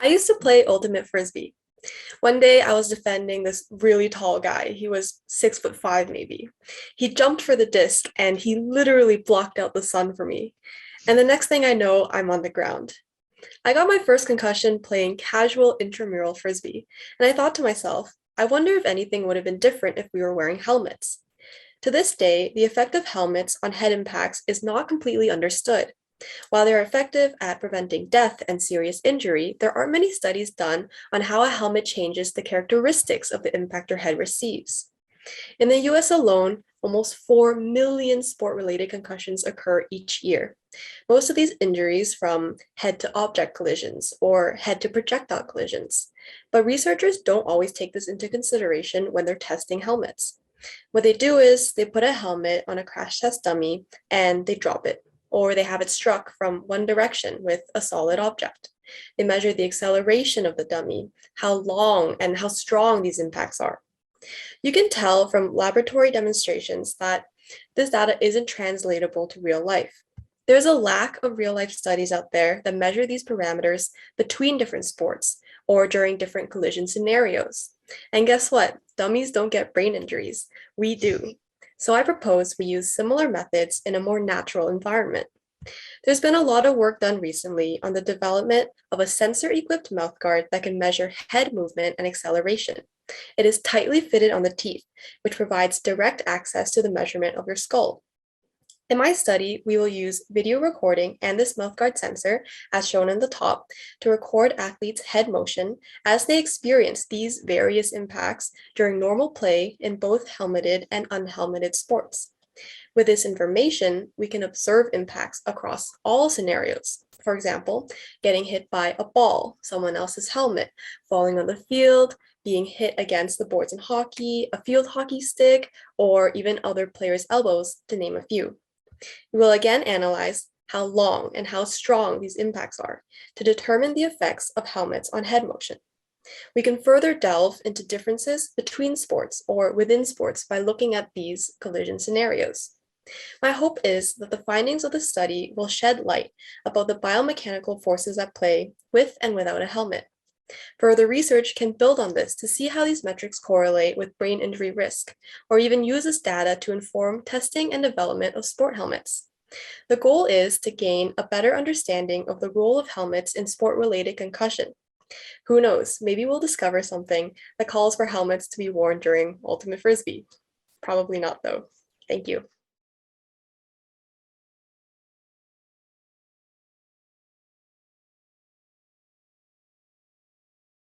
I used to play ultimate frisbee. One day I was defending this really tall guy. He was 6'5" maybe. He jumped for the disc and he literally blocked out the sun for me. And the next thing I know, I'm on the ground. I got my first concussion playing casual intramural frisbee, and I thought to myself, I wonder if anything would have been different if we were wearing helmets. To this day, the effect of helmets on head impacts is not completely understood. While they're effective at preventing death and serious injury, there aren't many studies done on how a helmet changes the characteristics of the impact your head receives. In the US alone, almost 4 million sport-related concussions occur each year. Most of these injuries from head-to-object collisions or head-to-projectile collisions. But researchers don't always take this into consideration when they're testing helmets. What they do is they put a helmet on a crash test dummy and they drop it, or they have it struck from one direction with a solid object. They measure the acceleration of the dummy, how long and how strong these impacts are. You can tell from laboratory demonstrations that this data isn't translatable to real life. There's a lack of real life studies out there that measure these parameters between different sports or during different collision scenarios. And guess what? Dummies don't get brain injuries. We do. So I propose we use similar methods in a more natural environment. There's been a lot of work done recently on the development of a sensor-equipped mouthguard that can measure head movement and acceleration. It is tightly fitted on the teeth, which provides direct access to the measurement of your skull. In my study, we will use video recording and this mouthguard sensor, as shown in the top, to record athletes' head motion as they experience these various impacts during normal play in both helmeted and unhelmeted sports. With this information, we can observe impacts across all scenarios. For example, getting hit by a ball, someone else's helmet, falling on the field, being hit against the boards in hockey, a field hockey stick, or even other players' elbows, to name a few. We will again analyze how long and how strong these impacts are to determine the effects of helmets on head motion. We can further delve into differences between sports or within sports by looking at these collision scenarios. My hope is that the findings of the study will shed light about the biomechanical forces at play with and without a helmet. Further research can build on this to see how these metrics correlate with brain injury risk, or even use this data to inform testing and development of sport helmets. The goal is to gain a better understanding of the role of helmets in sport-related concussion. Who knows, maybe we'll discover something that calls for helmets to be worn during ultimate frisbee. Probably not though. Thank you.